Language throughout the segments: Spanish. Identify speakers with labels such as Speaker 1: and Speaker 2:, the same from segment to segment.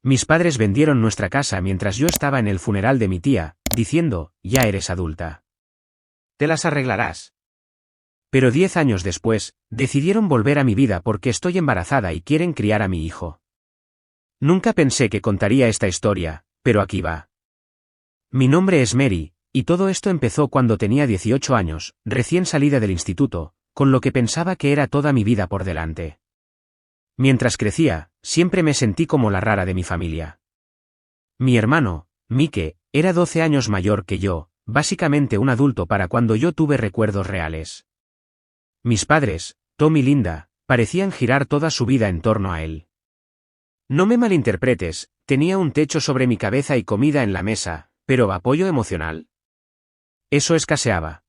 Speaker 1: Mis padres vendieron nuestra casa mientras yo estaba en el funeral de mi tía, diciendo, ya eres adulta. Te las arreglarás. Pero 10 años después, decidieron volver a mi vida porque estoy embarazada y quieren criar a mi hijo. Nunca pensé que contaría esta historia, pero aquí va. Mi nombre es Mary, y todo esto empezó cuando tenía 18 años, recién salida del instituto, con lo que pensaba que era toda mi vida por delante. Mientras crecía, siempre me sentí como la rara de mi familia. Mi hermano, Mike, era 12 años mayor que yo, básicamente un adulto para cuando yo tuve recuerdos reales. Mis padres, Tom y Linda, parecían girar toda su vida en torno a él. No me malinterpretes, tenía un techo sobre mi cabeza y comida en la mesa, pero ¿apoyo emocional? Eso escaseaba.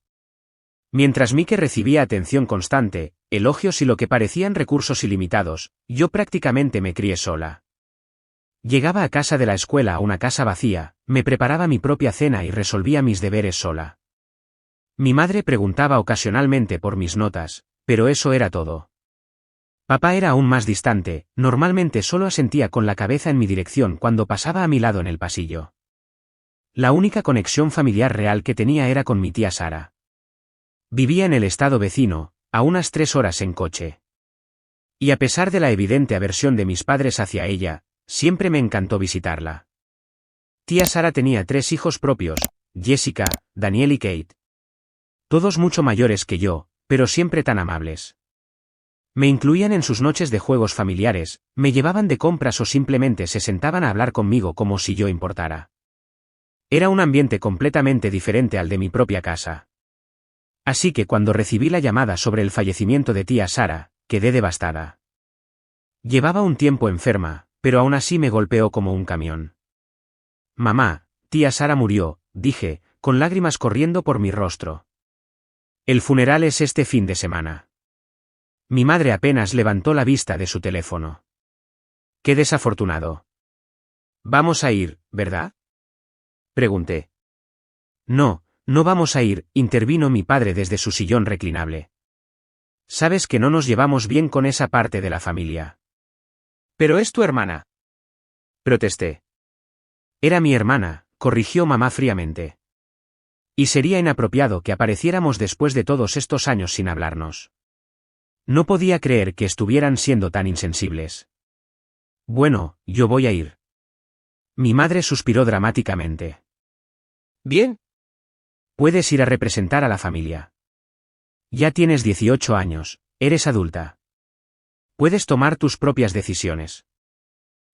Speaker 1: Mientras Mike recibía atención constante, elogios y lo que parecían recursos ilimitados, yo prácticamente me crié sola. Llegaba a casa de la escuela a una casa vacía, me preparaba mi propia cena y resolvía mis deberes sola. Mi madre preguntaba ocasionalmente por mis notas, pero eso era todo. Papá era aún más distante, normalmente solo asentía con la cabeza en mi dirección cuando pasaba a mi lado en el pasillo. La única conexión familiar real que tenía era con mi tía Sara. Vivía en el estado vecino, a unas 3 horas en coche. Y a pesar de la evidente aversión de mis padres hacia ella, siempre me encantó visitarla. Tía Sara tenía 3 hijos propios, Jessica, Daniel y Kate. Todos mucho mayores que yo, pero siempre tan amables. Me incluían en sus noches de juegos familiares, me llevaban de compras o simplemente se sentaban a hablar conmigo como si yo importara. Era un ambiente completamente diferente al de mi propia casa. Así que cuando recibí la llamada sobre el fallecimiento de tía Sara, quedé devastada. Llevaba un tiempo enferma, pero aún así me golpeó como un camión. Mamá, tía Sara murió, dije, con lágrimas corriendo por mi rostro. El funeral es este fin de semana. Mi madre apenas levantó la vista de su teléfono. Qué desafortunado. Vamos a ir, ¿verdad? Pregunté. No, no vamos a ir, intervino mi padre desde su sillón reclinable. Sabes que no nos llevamos bien con esa parte de la familia. Pero es tu hermana. Protesté. Era mi hermana, corrigió mamá fríamente. Y sería inapropiado que apareciéramos después de todos estos años sin hablarnos. No podía creer que estuvieran siendo tan insensibles. Bueno, yo voy a ir. Mi madre suspiró dramáticamente. Bien. Puedes ir a representar a la familia. Ya tienes 18 años, eres adulta. Puedes tomar tus propias decisiones.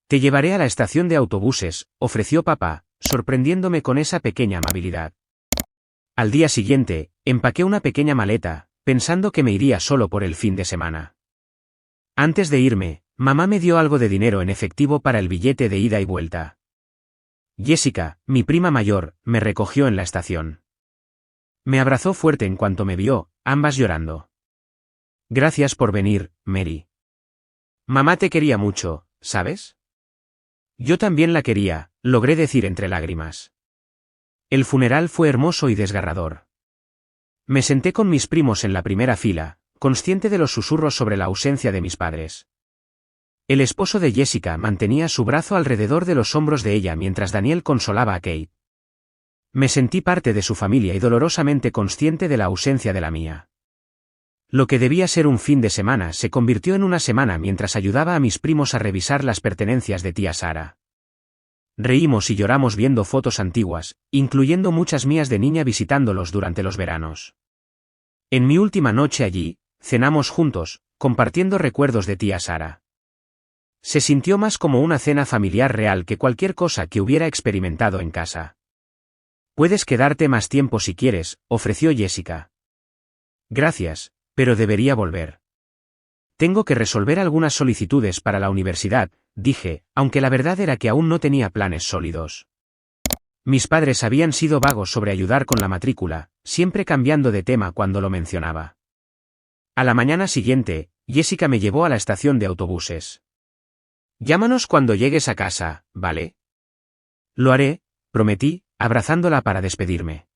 Speaker 1: Te llevaré a la estación de autobuses, ofreció papá, sorprendiéndome con esa pequeña amabilidad. Al día siguiente, empaqué una pequeña maleta, pensando que me iría solo por el fin de semana. Antes de irme, mamá me dio algo de dinero en efectivo para el billete de ida y vuelta. Jessica, mi prima mayor, me recogió en la estación. Me abrazó fuerte en cuanto me vio, ambas llorando. Gracias por venir, Mary. Mamá te quería mucho, ¿sabes? Yo también la quería, logré decir entre lágrimas. El funeral fue hermoso y desgarrador. Me senté con mis primos en la primera fila, consciente de los susurros sobre la ausencia de mis padres. El esposo de Jessica mantenía su brazo alrededor de los hombros de ella mientras Daniel consolaba a Kate. Me sentí parte de su familia y dolorosamente consciente de la ausencia de la mía. Lo que debía ser un fin de semana se convirtió en una semana mientras ayudaba a mis primos a revisar las pertenencias de tía Sara. Reímos y lloramos viendo fotos antiguas, incluyendo muchas mías de niña visitándolos durante los veranos. En mi última noche allí, cenamos juntos, compartiendo recuerdos de tía Sara. Se sintió más como una cena familiar real que cualquier cosa que hubiera experimentado en casa. Puedes quedarte más tiempo si quieres, ofreció Jessica. Gracias, pero debería volver. Tengo que resolver algunas solicitudes para la universidad, dije, aunque la verdad era que aún no tenía planes sólidos. Mis padres habían sido vagos sobre ayudar con la matrícula, siempre cambiando de tema cuando lo mencionaba. A la mañana siguiente, Jessica me llevó a la estación de autobuses. Llámanos cuando llegues a casa, ¿vale? Lo haré, prometí, abrazándola para despedirme.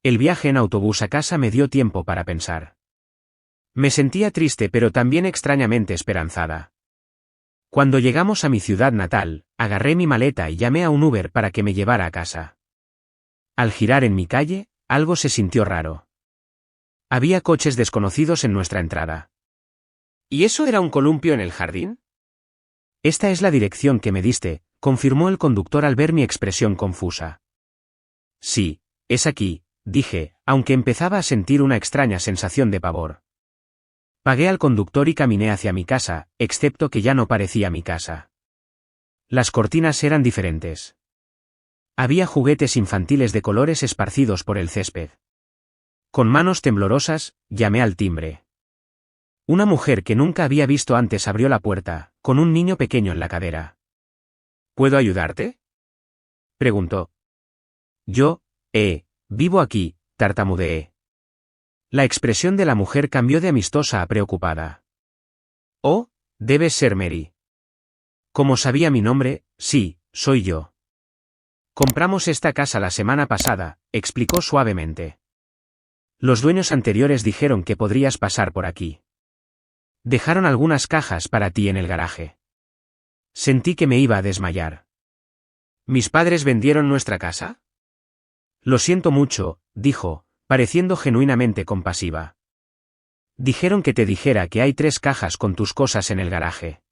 Speaker 1: El viaje en autobús a casa me dio tiempo para pensar. Me sentía triste pero también extrañamente esperanzada. Cuando llegamos a mi ciudad natal, agarré mi maleta y llamé a un Uber para que me llevara a casa. Al girar en mi calle, algo se sintió raro. Había coches desconocidos en nuestra entrada.
Speaker 2: ¿Y eso era un columpio en el jardín?
Speaker 1: Esta es la dirección que me diste, confirmó el conductor al ver mi expresión confusa. Sí, es aquí, dije, aunque empezaba a sentir una extraña sensación de pavor. Pagué al conductor y caminé hacia mi casa, excepto que ya no parecía mi casa. Las cortinas eran diferentes. Había juguetes infantiles de colores esparcidos por el césped. Con manos temblorosas, llamé al timbre. Una mujer que nunca había visto antes abrió la puerta, con un niño pequeño en la cadera.
Speaker 2: ¿Puedo ayudarte?,
Speaker 1: preguntó. Vivo aquí, tartamudeé. La expresión de la mujer cambió de amistosa a preocupada.
Speaker 2: Oh, debes ser Mary.
Speaker 1: Como sabía mi nombre, sí, soy yo. Compramos esta casa la semana pasada, explicó suavemente. Los dueños anteriores dijeron que podrías pasar por aquí. Dejaron algunas cajas para ti en el garaje. Sentí que me iba a desmayar.
Speaker 2: ¿Mis padres vendieron nuestra casa?
Speaker 1: Lo siento mucho, dijo, pareciendo genuinamente compasiva. Dijeron que te dijera que hay 3 cajas con tus cosas en el garaje.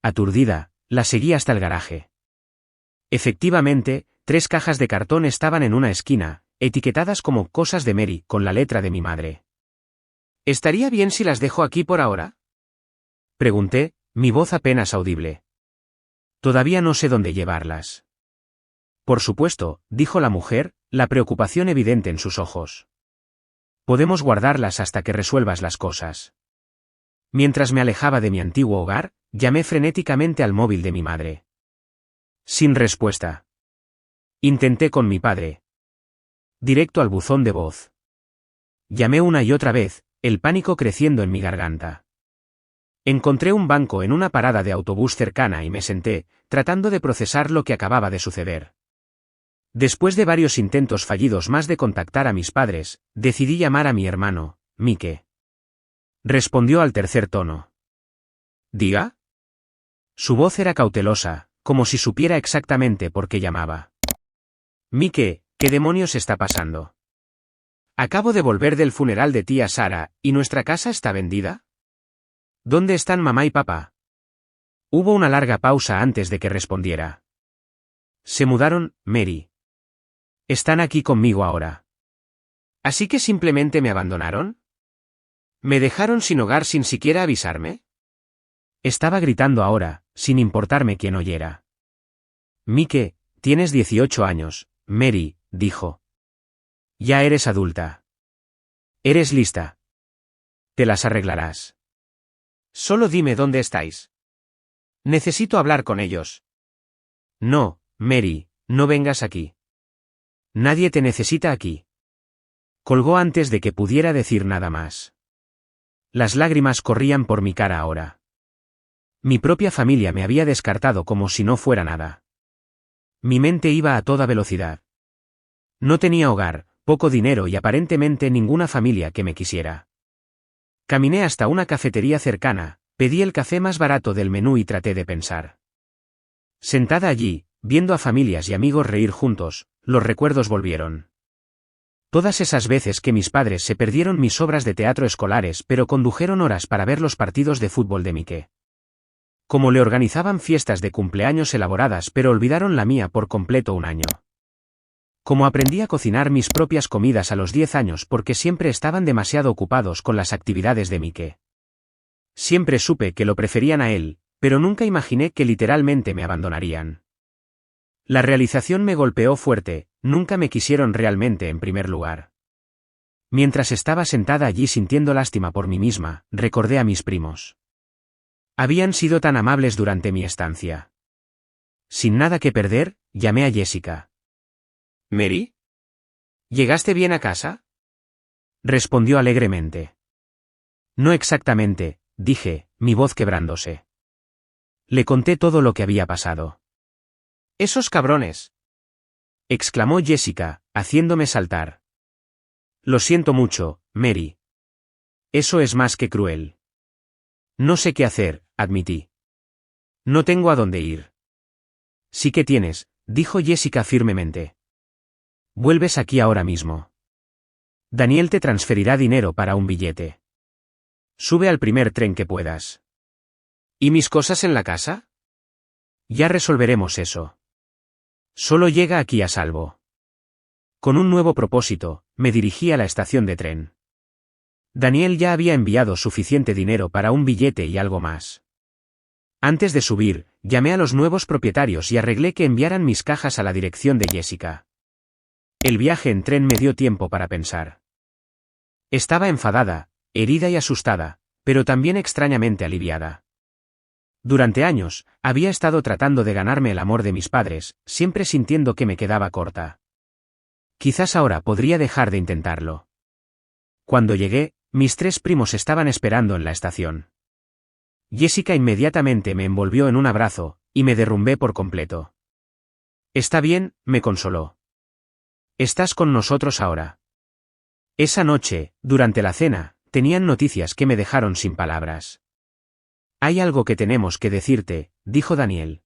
Speaker 1: Aturdida, la seguí hasta el garaje. Efectivamente, 3 cajas de cartón estaban en una esquina, etiquetadas como cosas de Mary, con la letra de mi madre.
Speaker 2: ¿Estaría bien si las dejo aquí por ahora?,
Speaker 1: pregunté, mi voz apenas audible. Todavía no sé dónde llevarlas. Por supuesto, dijo la mujer, la preocupación evidente en sus ojos. Podemos guardarlas hasta que resuelvas las cosas. Mientras me alejaba de mi antiguo hogar, llamé frenéticamente al móvil de mi madre. Sin respuesta. Intenté con mi padre. Directo al buzón de voz. Llamé una y otra vez, el pánico creciendo en mi garganta. Encontré un banco en una parada de autobús cercana y me senté, tratando de procesar lo que acababa de suceder. Después de varios intentos fallidos más de contactar a mis padres, decidí llamar a mi hermano, Mike. Respondió al tercer tono.
Speaker 2: ¿Diga?
Speaker 1: Su voz era cautelosa, como si supiera exactamente por qué llamaba.
Speaker 2: Mike, ¿qué demonios está pasando? Acabo de volver del funeral de tía Sara, ¿y nuestra casa está vendida?
Speaker 1: ¿Dónde están mamá y papá? Hubo una larga pausa antes de que respondiera. Se mudaron, Mary. Están aquí conmigo ahora.
Speaker 2: ¿Así que simplemente me abandonaron? ¿Me dejaron sin hogar sin siquiera avisarme?
Speaker 1: Estaba gritando ahora, sin importarme quién oyera. Mike, tienes 18 años, Mary, dijo. Ya eres adulta. Eres lista. Te las arreglarás.
Speaker 2: Solo dime dónde estáis. Necesito hablar con ellos.
Speaker 1: No, Mary, no vengas aquí. Nadie te necesita aquí. Colgó antes de que pudiera decir nada más. Las lágrimas corrían por mi cara ahora. Mi propia familia me había descartado como si no fuera nada. Mi mente iba a toda velocidad. No tenía hogar, poco dinero y aparentemente ninguna familia que me quisiera. Caminé hasta una cafetería cercana, pedí el café más barato del menú y traté de pensar. Sentada allí, viendo a familias y amigos reír juntos, los recuerdos volvieron. Todas esas veces que mis padres se perdieron mis obras de teatro escolares pero condujeron horas para ver los partidos de fútbol de Mike. Como le organizaban fiestas de cumpleaños elaboradas pero olvidaron la mía por completo un año. Como aprendí a cocinar mis propias comidas a los 10 años porque siempre estaban demasiado ocupados con las actividades de Mike. Siempre supe que lo preferían a él, pero nunca imaginé que literalmente me abandonarían. La realización me golpeó fuerte, nunca me quisieron realmente en primer lugar. Mientras estaba sentada allí sintiendo lástima por mí misma, recordé a mis primos. Habían sido tan amables durante mi estancia. Sin nada que perder, llamé a Jessica.
Speaker 2: ¿Mary? ¿Llegaste bien a casa?,
Speaker 1: respondió alegremente. No exactamente, dije, mi voz quebrándose. Le conté todo lo que había pasado.
Speaker 2: ¡Esos cabrones!,
Speaker 1: exclamó Jessica, haciéndome saltar. Lo siento mucho, Mary. Eso es más que cruel. No sé qué hacer, admití. No tengo a dónde ir. Sí que tienes, dijo Jessica firmemente. Vuelves aquí ahora mismo. Daniel te transferirá dinero para un billete. Sube al primer tren que puedas.
Speaker 2: ¿Y mis cosas en la casa?
Speaker 1: Ya resolveremos eso. Solo llega aquí a salvo. Con un nuevo propósito, me dirigí a la estación de tren. Daniel ya había enviado suficiente dinero para un billete y algo más. Antes de subir, llamé a los nuevos propietarios y arreglé que enviaran mis cajas a la dirección de Jessica. El viaje en tren me dio tiempo para pensar. Estaba enfadada, herida y asustada, pero también extrañamente aliviada. Durante años, había estado tratando de ganarme el amor de mis padres, siempre sintiendo que me quedaba corta. Quizás ahora podría dejar de intentarlo. Cuando llegué, mis 3 primos estaban esperando en la estación. Jessica inmediatamente me envolvió en un abrazo, y me derrumbé por completo. Está bien, me consoló. Estás con nosotros ahora. Esa noche, durante la cena, tenían noticias que me dejaron sin palabras. Hay algo que tenemos que decirte, dijo Daniel.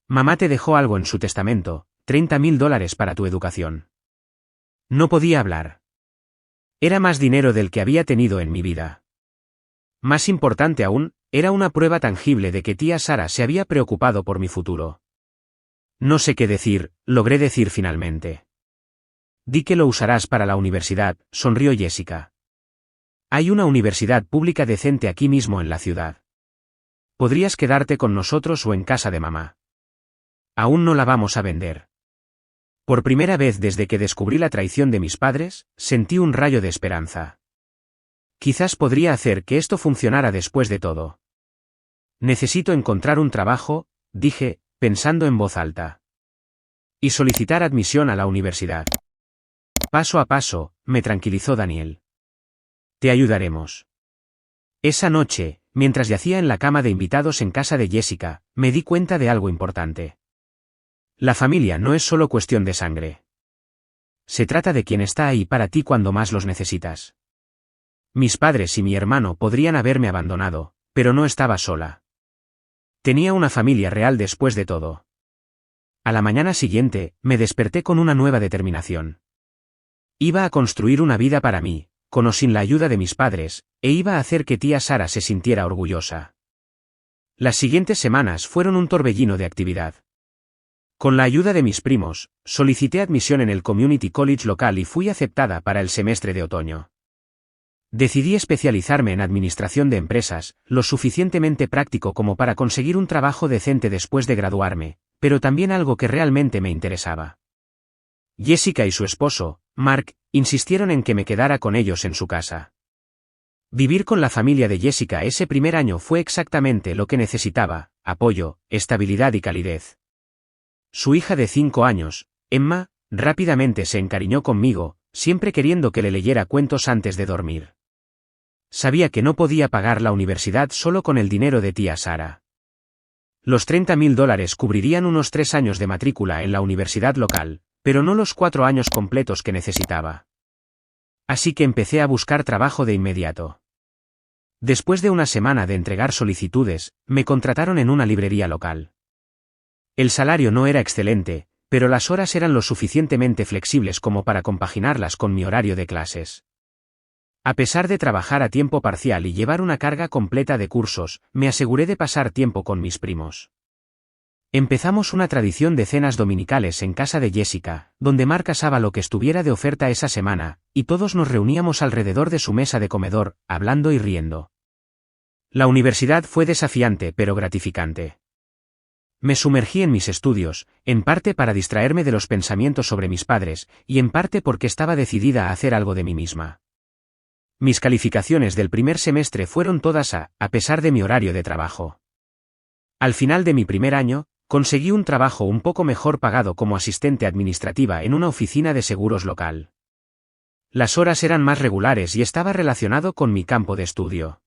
Speaker 1: Mamá te dejó algo en su testamento, $30,000 para tu educación. No podía hablar. Era más dinero del que había tenido en mi vida. Más importante aún, era una prueba tangible de que tía Sara se había preocupado por mi futuro. No sé qué decir, logré decir finalmente. Di que lo usarás para la universidad, sonrió Jessica. Hay una universidad pública decente aquí mismo en la ciudad. Podrías quedarte con nosotros o en casa de mamá. Aún no la vamos a vender. Por primera vez desde que descubrí la traición de mis padres, sentí un rayo de esperanza. Quizás podría hacer que esto funcionara después de todo. Necesito encontrar un trabajo, dije, pensando en voz alta. Y solicitar admisión a la universidad. Paso a paso, me tranquilizó Daniel. Te ayudaremos. Esa noche, mientras yacía en la cama de invitados en casa de Jessica, me di cuenta de algo importante. La familia no es solo cuestión de sangre. Se trata de quien está ahí para ti cuando más los necesitas. Mis padres y mi hermano podrían haberme abandonado, pero no estaba sola. Tenía una familia real después de todo. A la mañana siguiente, me desperté con una nueva determinación. Iba a construir una vida para mí, con o sin la ayuda de mis padres, e iba a hacer que tía Sara se sintiera orgullosa. Las siguientes semanas fueron un torbellino de actividad. Con la ayuda de mis primos, solicité admisión en el Community College local y fui aceptada para el semestre de otoño. Decidí especializarme en administración de empresas, lo suficientemente práctico como para conseguir un trabajo decente después de graduarme, pero también algo que realmente me interesaba. Jessica y su esposo, Mark, insistieron en que me quedara con ellos en su casa. Vivir con la familia de Jessica ese primer año fue exactamente lo que necesitaba: apoyo, estabilidad y calidez. Su hija de 5 años, Emma, rápidamente se encariñó conmigo, siempre queriendo que le leyera cuentos antes de dormir. Sabía que no podía pagar la universidad solo con el dinero de tía Sara. Los $30,000 cubrirían unos 3 años de matrícula en la universidad local, pero no los 4 años completos que necesitaba. Así que empecé a buscar trabajo de inmediato. Después de una semana de entregar solicitudes, me contrataron en una librería local. El salario no era excelente, pero las horas eran lo suficientemente flexibles como para compaginarlas con mi horario de clases. A pesar de trabajar a tiempo parcial y llevar una carga completa de cursos, me aseguré de pasar tiempo con mis primos. Empezamos una tradición de cenas dominicales en casa de Jessica, donde Mark asaba lo que estuviera de oferta esa semana, y todos nos reuníamos alrededor de su mesa de comedor, hablando y riendo. La universidad fue desafiante pero gratificante. Me sumergí en mis estudios, en parte para distraerme de los pensamientos sobre mis padres, y en parte porque estaba decidida a hacer algo de mí misma. Mis calificaciones del primer semestre fueron todas A pesar de mi horario de trabajo. Al final de mi primer año, conseguí un trabajo un poco mejor pagado como asistente administrativa en una oficina de seguros local. Las horas eran más regulares y estaba relacionado con mi campo de estudio.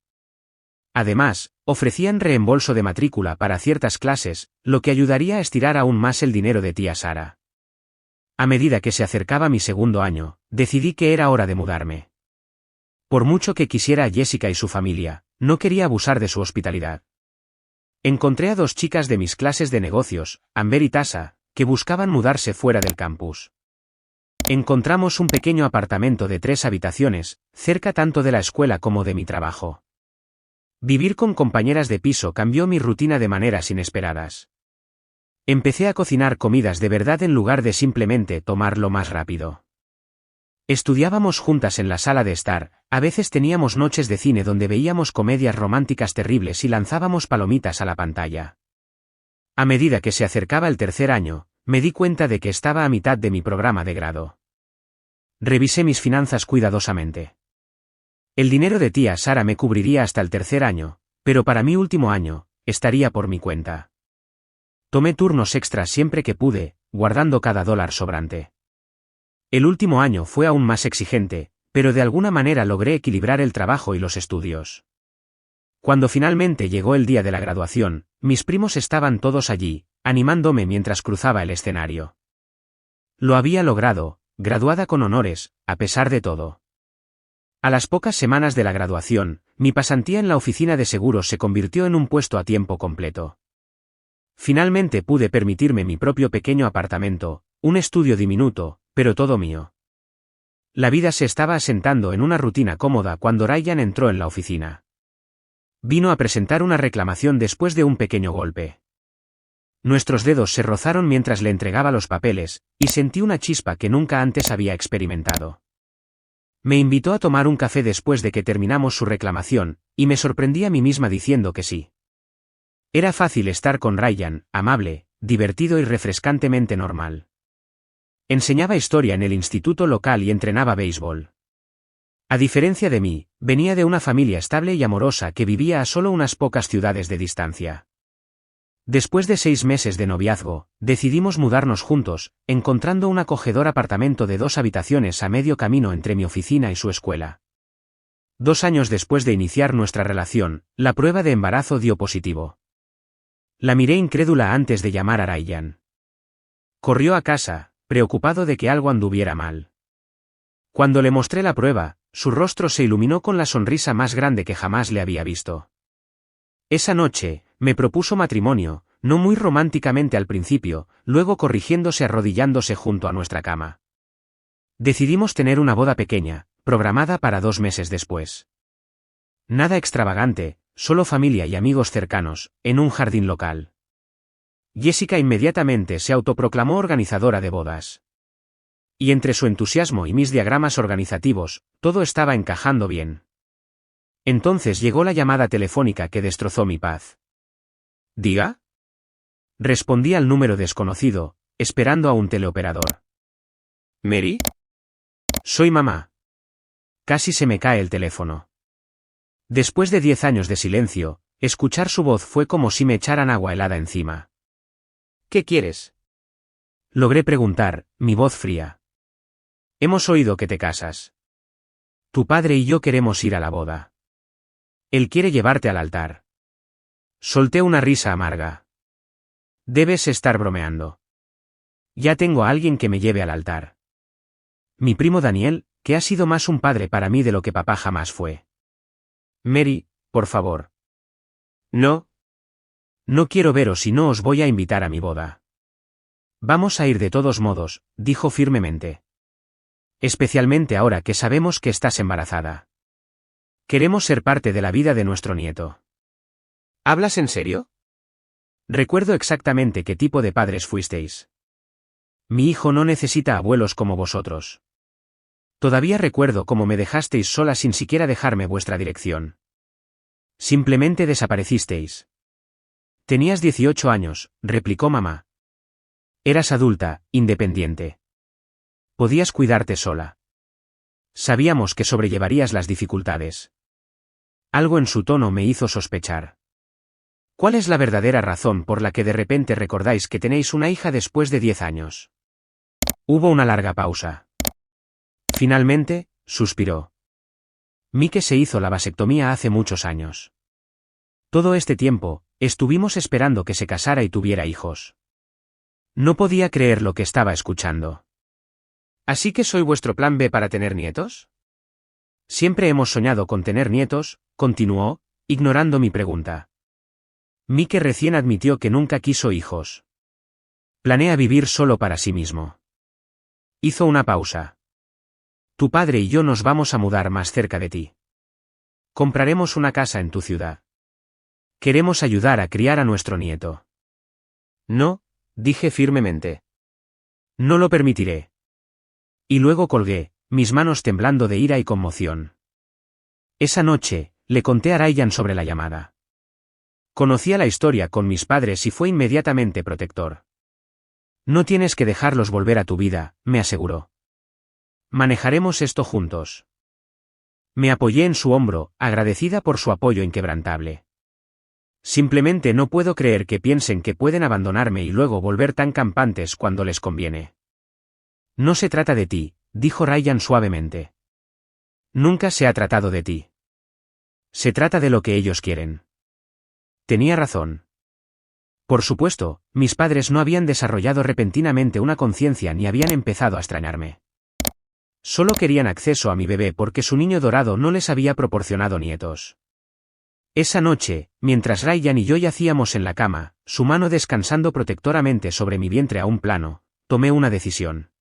Speaker 1: Además, ofrecían reembolso de matrícula para ciertas clases, lo que ayudaría a estirar aún más el dinero de tía Sara. A medida que se acercaba mi segundo año, decidí que era hora de mudarme. Por mucho que quisiera a Jessica y su familia, no quería abusar de su hospitalidad. Encontré a dos chicas de mis clases de negocios, Amber y Tasa, que buscaban mudarse fuera del campus. Encontramos un pequeño apartamento de 3 habitaciones, cerca tanto de la escuela como de mi trabajo. Vivir con compañeras de piso cambió mi rutina de maneras inesperadas. Empecé a cocinar comidas de verdad en lugar de simplemente tomarlo más rápido. Estudiábamos juntas en la sala de estar, a veces teníamos noches de cine donde veíamos comedias románticas terribles y lanzábamos palomitas a la pantalla. A medida que se acercaba el tercer año, me di cuenta de que estaba a mitad de mi programa de grado. Revisé mis finanzas cuidadosamente. El dinero de tía Sara me cubriría hasta el tercer año, pero para mi último año, estaría por mi cuenta. Tomé turnos extras siempre que pude, guardando cada dólar sobrante. El último año fue aún más exigente, pero de alguna manera logré equilibrar el trabajo y los estudios. Cuando finalmente llegó el día de la graduación, mis primos estaban todos allí, animándome mientras cruzaba el escenario. Lo había logrado, graduada con honores, a pesar de todo. A las pocas semanas de la graduación, mi pasantía en la oficina de seguros se convirtió en un puesto a tiempo completo. Finalmente pude permitirme mi propio pequeño apartamento, un estudio diminuto, pero todo mío. La vida se estaba asentando en una rutina cómoda cuando Ryan entró en la oficina. Vino a presentar una reclamación después de un pequeño golpe. Nuestros dedos se rozaron mientras le entregaba los papeles, y sentí una chispa que nunca antes había experimentado. Me invitó a tomar un café después de que terminamos su reclamación, y me sorprendí a mí misma diciendo que sí. Era fácil estar con Ryan, amable, divertido y refrescantemente normal. Enseñaba historia en el instituto local y entrenaba béisbol. A diferencia de mí, venía de una familia estable y amorosa que vivía a solo unas pocas ciudades de distancia. Después de 6 meses de noviazgo, decidimos mudarnos juntos, encontrando un acogedor apartamento de 2 habitaciones a medio camino entre mi oficina y su escuela. 2 años después de iniciar nuestra relación, la prueba de embarazo dio positivo. La miré incrédula antes de llamar a Ryan. Corrió a casa, preocupado de que algo anduviera mal. Cuando le mostré la prueba, su rostro se iluminó con la sonrisa más grande que jamás le había visto. Esa noche, me propuso matrimonio, no muy románticamente al principio, luego corrigiéndose arrodillándose junto a nuestra cama. Decidimos tener una boda pequeña, programada para 2 meses después. Nada extravagante, solo familia y amigos cercanos, en un jardín local. Jessica inmediatamente se autoproclamó organizadora de bodas. Y entre su entusiasmo y mis diagramas organizativos, todo estaba encajando bien. Entonces llegó la llamada telefónica que destrozó mi paz. ¿Diga? Respondí al número desconocido, esperando a un teleoperador.
Speaker 2: ¿Mary?
Speaker 1: Soy mamá. Casi se me cae el teléfono. Después de 10 años de silencio, escuchar su voz fue como si me echaran agua helada encima.
Speaker 2: ¿Qué quieres?
Speaker 1: Logré preguntar, mi voz fría. Hemos oído que te casas. Tu padre y yo queremos ir a la boda. Él quiere llevarte al altar. Solté una risa amarga. Debes estar bromeando. Ya tengo a alguien que me lleve al altar. Mi primo Daniel, que ha sido más un padre para mí de lo que papá jamás fue. Mary, por favor.
Speaker 2: No.
Speaker 1: No quiero veros y no os voy a invitar a mi boda. Vamos a ir de todos modos, dijo firmemente. Especialmente ahora que sabemos que estás embarazada. Queremos ser parte de la vida de nuestro nieto.
Speaker 2: ¿Hablas en serio?
Speaker 1: Recuerdo exactamente qué tipo de padres fuisteis. Mi hijo no necesita abuelos como vosotros. Todavía recuerdo cómo me dejasteis sola sin siquiera dejarme vuestra dirección. Simplemente desaparecisteis. Tenías 18 años, replicó mamá. Eras adulta, independiente. Podías cuidarte sola. Sabíamos que sobrellevarías las dificultades. Algo en su tono me hizo sospechar. ¿Cuál es la verdadera razón por la que de repente recordáis que tenéis una hija después de 10 años? Hubo una larga pausa. Finalmente, suspiró. Mike se hizo la vasectomía hace muchos años. Todo este tiempo, estuvimos esperando que se casara y tuviera hijos. No podía creer lo que estaba escuchando.
Speaker 2: ¿Así que soy vuestro plan B para tener nietos?
Speaker 1: Siempre hemos soñado con tener nietos, continuó, ignorando mi pregunta. Mike recién admitió que nunca quiso hijos. Planea vivir solo para sí mismo. Hizo una pausa. Tu padre y yo nos vamos a mudar más cerca de ti. Compraremos una casa en tu ciudad. Queremos ayudar a criar a nuestro nieto. No, dije firmemente. No lo permitiré. Y luego colgué, mis manos temblando de ira y conmoción. Esa noche, le conté a Ryan sobre la llamada. Conocía la historia con mis padres y fue inmediatamente protector. No tienes que dejarlos volver a tu vida, me aseguró. Manejaremos esto juntos. Me apoyé en su hombro, agradecida por su apoyo inquebrantable. Simplemente no puedo creer que piensen que pueden abandonarme y luego volver tan campantes cuando les conviene. No se trata de ti, dijo Ryan suavemente. Nunca se ha tratado de ti. Se trata de lo que ellos quieren. Tenía razón. Por supuesto, mis padres no habían desarrollado repentinamente una conciencia ni habían empezado a extrañarme. Solo querían acceso a mi bebé porque su niño dorado no les había proporcionado nietos. Esa noche, mientras Ryan y yo yacíamos en la cama, su mano descansando protectoramente sobre mi vientre a un plano, tomé una decisión.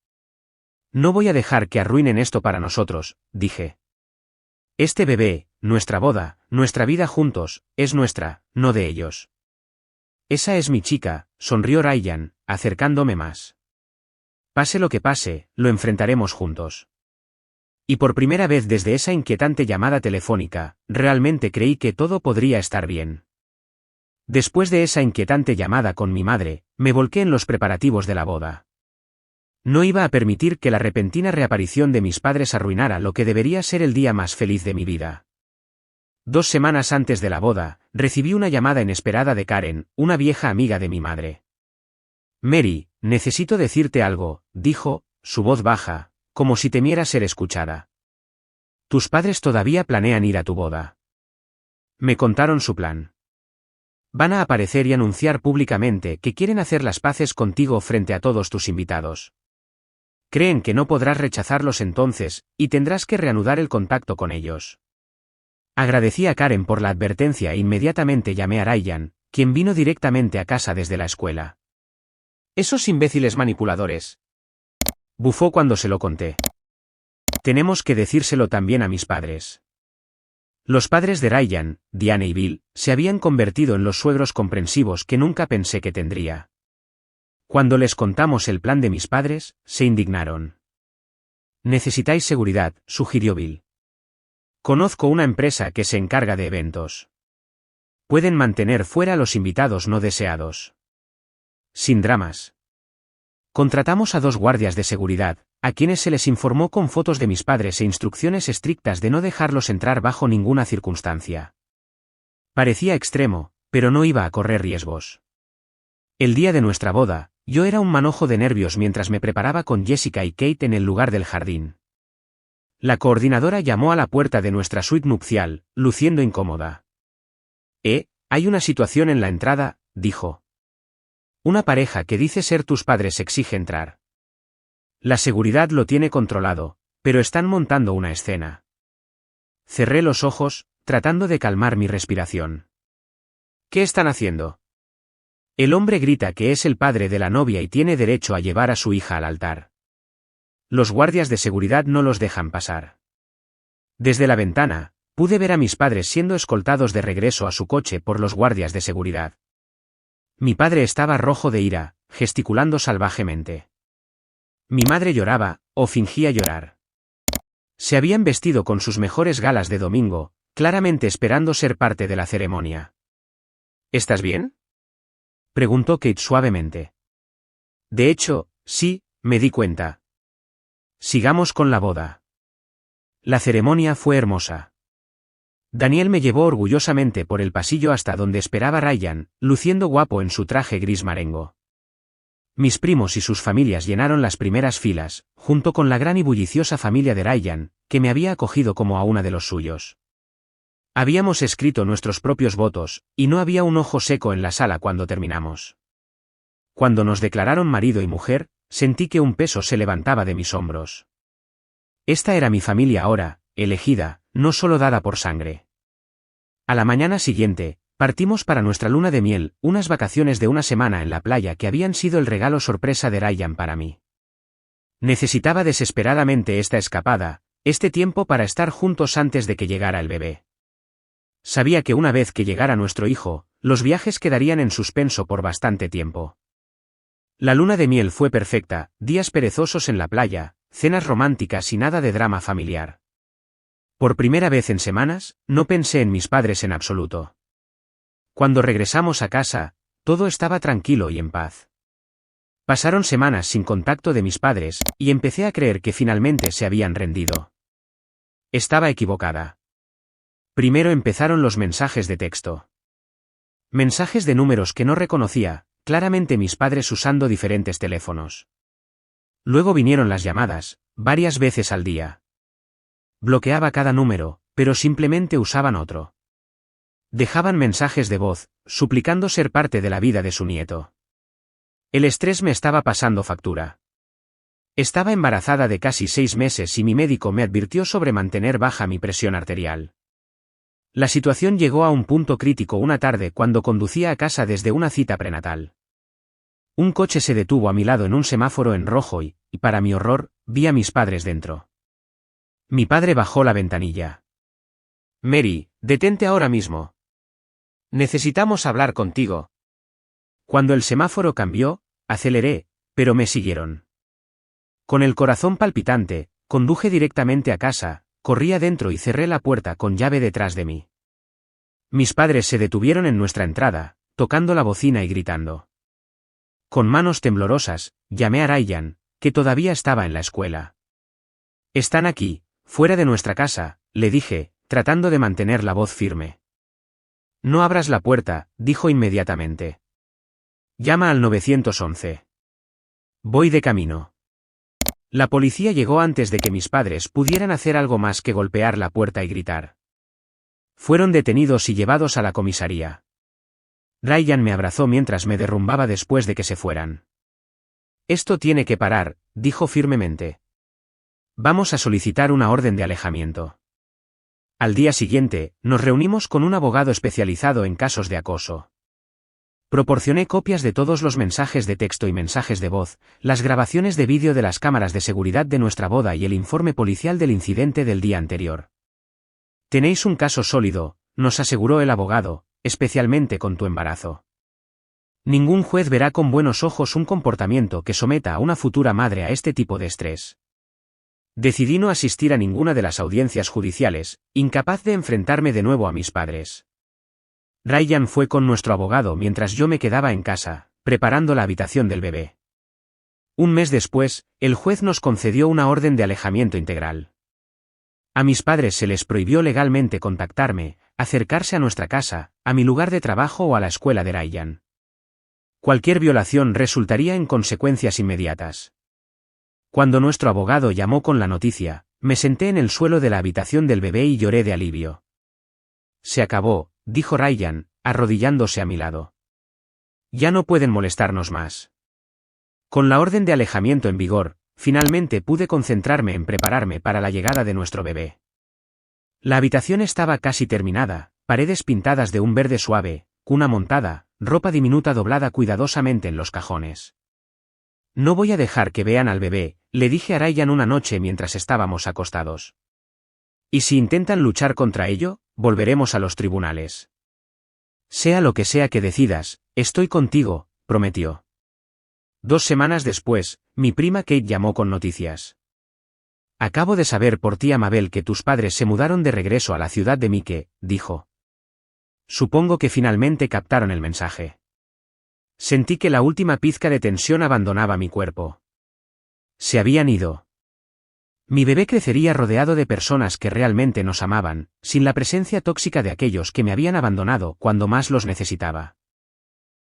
Speaker 1: No voy a dejar que arruinen esto para nosotros, dije. Este bebé, nuestra boda, nuestra vida juntos, es nuestra, no de ellos. Esa es mi chica, sonrió Ryan, acercándome más. Pase lo que pase, lo enfrentaremos juntos. Y por primera vez desde esa inquietante llamada telefónica, realmente creí que todo podría estar bien. Después de esa inquietante llamada con mi madre, me volqué en los preparativos de la boda. No iba a permitir que la repentina reaparición de mis padres arruinara lo que debería ser el día más feliz de mi vida. 2 semanas antes de la boda, recibí una llamada inesperada de Karen, una vieja amiga de mi madre. Mary, necesito decirte algo, dijo, su voz baja, como si temiera ser escuchada. Tus padres todavía planean ir a tu boda. Me contaron su plan. Van a aparecer y anunciar públicamente que quieren hacer las paces contigo frente a todos tus invitados. Creen que no podrás rechazarlos entonces, y tendrás que reanudar el contacto con ellos. Agradecí a Karen por la advertencia e inmediatamente llamé a Ryan, quien vino directamente a casa desde la escuela. Esos imbéciles manipuladores. Bufó cuando se lo conté. Tenemos que decírselo también a mis padres. Los padres de Ryan, Diane y Bill, se habían convertido en los suegros comprensivos que nunca pensé que tendría. Cuando les contamos el plan de mis padres, se indignaron. Necesitáis seguridad, sugirió Bill. Conozco una empresa que se encarga de eventos. Pueden mantener fuera a los invitados no deseados. Sin dramas. Contratamos a 2 guardias de seguridad, a quienes se les informó con fotos de mis padres e instrucciones estrictas de no dejarlos entrar bajo ninguna circunstancia. Parecía extremo, pero no iba a correr riesgos. El día de nuestra boda, yo era un manojo de nervios mientras me preparaba con Jessica y Kate en el lugar del jardín. La coordinadora llamó a la puerta de nuestra suite nupcial, luciendo incómoda. Hay una situación en la entrada, dijo. Una pareja que dice ser tus padres exige entrar. La seguridad lo tiene controlado, pero están montando una escena. Cerré los ojos, tratando de calmar mi respiración. ¿Qué están haciendo? El hombre grita que es el padre de la novia y tiene derecho a llevar a su hija al altar. Los guardias de seguridad no los dejan pasar. Desde la ventana, pude ver a mis padres siendo escoltados de regreso a su coche por los guardias de seguridad. Mi padre estaba rojo de ira, gesticulando salvajemente. Mi madre lloraba, o fingía llorar. Se habían vestido con sus mejores galas de domingo, claramente esperando ser parte de la ceremonia. ¿Estás bien?, preguntó Kate suavemente. De hecho, sí, me di cuenta. Sigamos con la boda. La ceremonia fue hermosa. Daniel me llevó orgullosamente por el pasillo hasta donde esperaba Ryan, luciendo guapo en su traje gris marengo. Mis primos y sus familias llenaron las primeras filas, junto con la gran y bulliciosa familia de Ryan, que me había acogido como a una de los suyos. Habíamos escrito nuestros propios votos, y no había un ojo seco en la sala cuando terminamos. Cuando nos declararon marido y mujer, sentí que un peso se levantaba de mis hombros. Esta era mi familia ahora, elegida, no solo dada por sangre. A la mañana siguiente, Partimos para nuestra luna de miel, unas vacaciones de una semana en la playa que habían sido el regalo sorpresa de Ryan para mí. Necesitaba desesperadamente esta escapada, este tiempo para estar juntos antes de que llegara el bebé. Sabía que una vez que llegara nuestro hijo, los viajes quedarían en suspenso por bastante tiempo. La luna de miel fue perfecta, días perezosos en la playa, cenas románticas y nada de drama familiar. Por primera vez en semanas, no pensé en mis padres en absoluto. Cuando regresamos a casa, todo estaba tranquilo y en paz. Pasaron semanas sin contacto de mis padres, y empecé a creer que finalmente se habían rendido. Estaba equivocada. Primero empezaron los mensajes de texto. Mensajes de números que no reconocía, claramente mis padres usando diferentes teléfonos. Luego vinieron las llamadas, varias veces al día. Bloqueaba cada número, pero simplemente usaban otro. Dejaban mensajes de voz, suplicando ser parte de la vida de su nieto. El estrés me estaba pasando factura. Estaba embarazada de casi 6 meses y mi médico me advirtió sobre mantener baja mi presión arterial. La situación llegó a un punto crítico una tarde cuando conducía a casa desde una cita prenatal. Un coche se detuvo a mi lado en un semáforo en rojo y, para mi horror, vi a mis padres dentro. Mi padre bajó la ventanilla. «Mary, detente ahora mismo. Necesitamos hablar contigo». Cuando el semáforo cambió, aceleré, pero me siguieron. Con el corazón palpitante, conduje directamente a casa, corrí adentro y cerré la puerta con llave detrás de mí. Mis padres se detuvieron en nuestra entrada, tocando la bocina y gritando. Con manos temblorosas, llamé a Ryan, que todavía estaba en la escuela. «Están aquí, fuera de nuestra casa», le dije, tratando de mantener la voz firme. «No abras la puerta», dijo inmediatamente. «Llama al 911. Voy de camino». La policía llegó antes de que mis padres pudieran hacer algo más que golpear la puerta y gritar. Fueron detenidos y llevados a la comisaría. Ryan me abrazó mientras me derrumbaba después de que se fueran. «Esto tiene que parar», dijo firmemente. «Vamos a solicitar una orden de alejamiento». Al día siguiente, nos reunimos con un abogado especializado en casos de acoso. Proporcioné copias de todos los mensajes de texto y mensajes de voz, las grabaciones de vídeo de las cámaras de seguridad de nuestra boda y el informe policial del incidente del día anterior. «Tenéis un caso sólido», nos aseguró el abogado, «especialmente con tu embarazo. Ningún juez verá con buenos ojos un comportamiento que someta a una futura madre a este tipo de estrés». Decidí no asistir a ninguna de las audiencias judiciales, incapaz de enfrentarme de nuevo a mis padres. Ryan fue con nuestro abogado mientras yo me quedaba en casa, preparando la habitación del bebé. Un mes después, el juez nos concedió una orden de alejamiento integral. A mis padres se les prohibió legalmente contactarme, acercarse a nuestra casa, a mi lugar de trabajo o a la escuela de Ryan. Cualquier violación resultaría en consecuencias inmediatas. Cuando nuestro abogado llamó con la noticia, me senté en el suelo de la habitación del bebé y lloré de alivio. «Se acabó», dijo Ryan, arrodillándose a mi lado. «Ya no pueden molestarnos más». Con la orden de alejamiento en vigor, finalmente pude concentrarme en prepararme para la llegada de nuestro bebé. La habitación estaba casi terminada, paredes pintadas de un verde suave, cuna montada, ropa diminuta doblada cuidadosamente en los cajones. «No voy a dejar que vean al bebé», le dije a Ryan una noche mientras estábamos acostados. «Y si intentan luchar contra ello, volveremos a los tribunales». «Sea lo que sea que decidas, estoy contigo», prometió. 2 semanas después, mi prima Kate llamó con noticias. «Acabo de saber por tía Mabel que tus padres se mudaron de regreso a la ciudad de Mike», dijo. Supongo que finalmente captaron el mensaje. Sentí que la última pizca de tensión abandonaba mi cuerpo. Se habían ido. Mi bebé crecería rodeado de personas que realmente nos amaban, sin la presencia tóxica de aquellos que me habían abandonado cuando más los necesitaba.